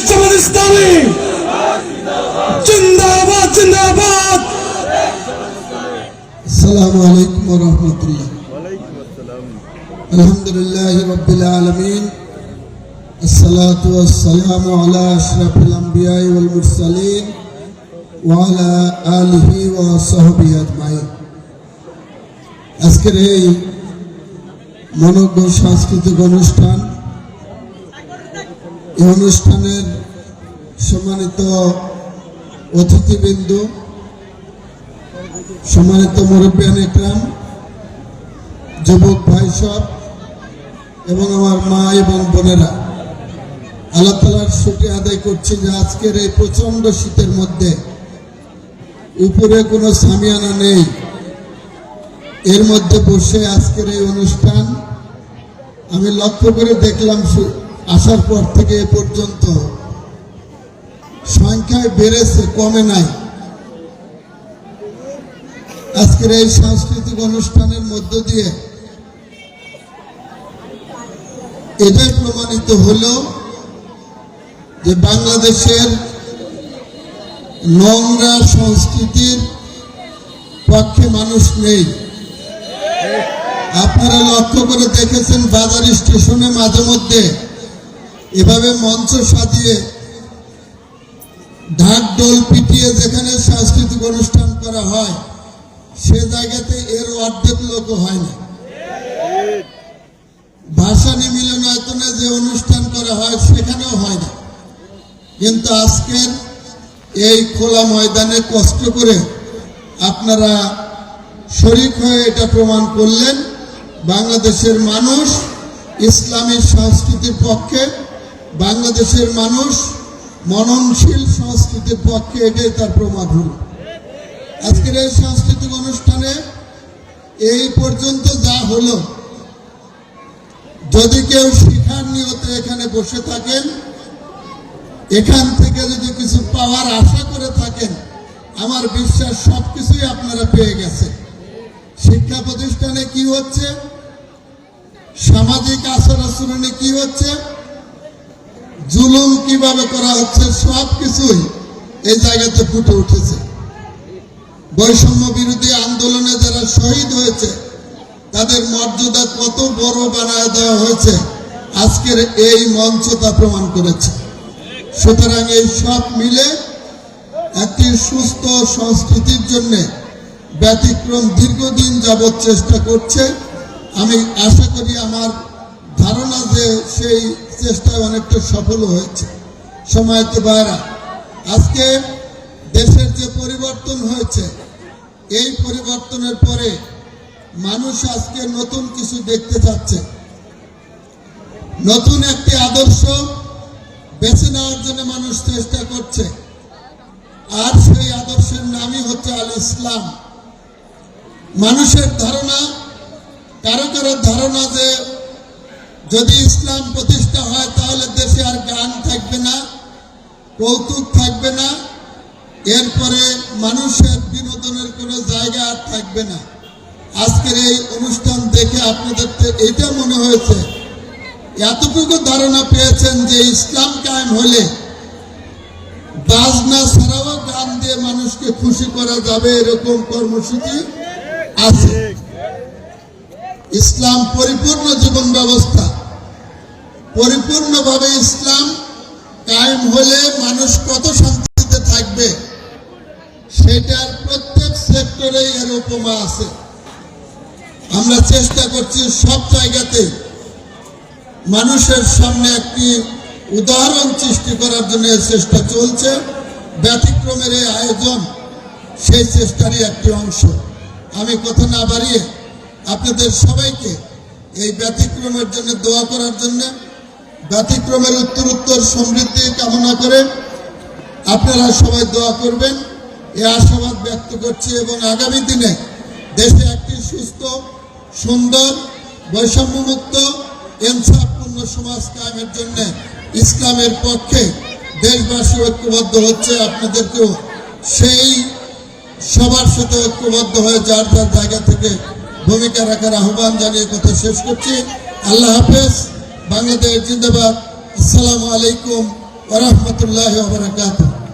জামাত ইসলামী জিন্দাবাদ জিন্দাবাদ। আসসালামু আলাইকুম ওয়া রাহমাতুল্লাহ। আলহামদুলিল্লাহি রাব্বিল আলামিন, আসসালাতু ওয়াসসালামু আলা আশরাফিল আমবিয়া ওয়াল মুরসালিন ওয়া আলা আলিহি ওয়া সাহবিহি আজমাইন। আজকের এই মনোজ্ঞ সাংস্কৃতিক অনুষ্ঠান, এই অনুষ্ঠানের সম্মানিত অতিথিবৃন্দ, সম্মানিত মুরব্বিয়ান ইকরাম, যুবক ভাই সব এবং আমার মা এবং বোনেরা, আল্লাহ তাআলার শুকরিয়া আদায় করছি যে আজকের এই প্রচন্ড শীতের মধ্যে উপরে কোনো সামিয়ানা নেই, এর মধ্যে বসে আজকের এই অনুষ্ঠান আমি লক্ষ্য করে দেখলাম আসার পর থেকে এ পর্যন্ত সংখ্যায় বেড়েছে, কমে নাই। আজকের এই সাংস্কৃতিক অনুষ্ঠানের মধ্য দিয়ে এটাই প্রমাণিত হলো যে বাংলাদেশের নোংরা সংস্কৃতির পক্ষে মানুষ নেই। আপনারা লক্ষ্য করে দেখেছেন বাজার স্টেশনে মাঝে মধ্যে এভাবে মঞ্চ সাজিয়ে ঢাক ডোল পিটিয়ে যেখানে সাংস্কৃতিক অনুষ্ঠান করা হয় সে জায়গাতে এর অর্ধেক লোক হয় না। ভাসানী মিলনায়তনে যে অনুষ্ঠান করা হয় সেখানেও হয় না, কিন্তু আজকের এই খোলা ময়দানে কষ্ট করে আপনারা শরীক হয়ে এটা প্রমাণ করলেন বাংলাদেশের মানুষ ইসলামী সংস্কৃতির পক্ষে, বাংলাদেশের মানুষ মননশীল সংস্কৃতির পক্ষে, এটাই তার প্রমাণ হল। আজকের এই সাংস্কৃতিক অনুষ্ঠানে এই পর্যন্ত যা হলো, যদি কেউ শিখার নিয়তে এখানে বসে থাকেন, এখান থেকে যদি কিছু পাওয়ার আশা করে থাকেন, আমার বিশ্বাস সবকিছুই আপনারা পেয়ে গেছেন। শিক্ষা প্রতিষ্ঠানে কি হচ্ছে, সামাজিক আচার আচরণে কি হচ্ছে, জুলুম কিভাবে করা হচ্ছে, সবকিছুই এই জায়গাতে ফুটে উঠেছে। বৈষম্য বিরোধী আন্দোলনে যারা শহীদ হয়েছে তাদের মর্যাদা কত বড় বানায় দেওয়া হয়েছে, আজকের এই মঞ্চ তা প্রমাণ করেছে। সুতরাং এই সব মিলে একটি সুস্থ সংস্কৃতির জন্য ব্যতিক্রম দীর্ঘদিন যাবৎ চেষ্টা করছে। আমি আশা করি, আমার ধারণা যে সেই চেষ্টায় অনেকটা সফল হয়েছে। সময়ত ভাইরা, আজকে দেশের যে পরিবর্তন হয়েছে, এই পরিবর্তনের পরে মানুষ আজকে নতুন কিছু দেখতে চাচ্ছে, নতুন একটি আদর্শ বেছে নেওয়ার জন্য মানুষ চেষ্টা করছে, আর সেই আদর্শের নামই হচ্ছে আল ইসলাম। মানুষের ধারণা, কারো কারো ধারণা যে যদি ইসলাম প্রতিষ্ঠা হয় তাহলে দেশে আর গান থাকবে না, কৌতুক থাকবে না, এরপরে মানুষের বিনোদনের কোনো জায়গা আর থাকবে না। আজকের এই অনুষ্ঠান দেখে আপনাদের এটা মনে হয়েছে, এতটুকু ধারণা পেয়েছেন যে ইসলাম কায়েম হলে বাজনা ছাড়াও গান দিয়ে মানুষকে খুশি করা যাবে, এরকম কর্মসূচি আছে। ইসলাম পরিপূর্ণ জীবন ব্যবস্থা, পরিপূর্ণভাবে ইসলাম কায়েম হলে মানুষ কত শান্তিতে থাকবে সেটার প্রত্যেক সেক্টরে এর উপমা আছে। আমরা চেষ্টা করছি সব জায়গাতে মানুষের সামনে একটি উদাহরণ সৃষ্টি করার জন্য চেষ্টা চলছে। ব্যতিক্রমের এই আয়োজন সেই চেষ্টারই একটি অংশ। আমি কথা না বাড়িয়ে আপনাদের সবাইকে এই ব্যতিক্রমের জন্য দোয়া করার জন্য, ব্যতিক্রমের উত্তরোত্তর সমৃদ্ধি কামনা করে আপনারা সবাই দোয়া করবেন, এই আশাবাদ ব্যক্ত করছি। এবং আগামী দিনে দেশে একটি সুস্থ, সুন্দর, বৈষম্যমুক্ত, ইনসাফপূর্ণ সমাজ কায়েমের জন্য ইসলামের পক্ষে দেশবাসী ঐক্যবদ্ধ হচ্ছে। আপনাদেরকেও সেই সবার সাথে ঐক্যবদ্ধ হয়ে যার যার জায়গা থেকে ভূমিকা রাখার আহ্বান জানিয়ে কথা শেষ করছি। আল্লাহ হাফেজ। বাংলাদেশ জিন্দাবাদ। আসসালামু আলাইকুম ওয়া রাহমাতুল্লাহি ওয়া বারাকাতুহু।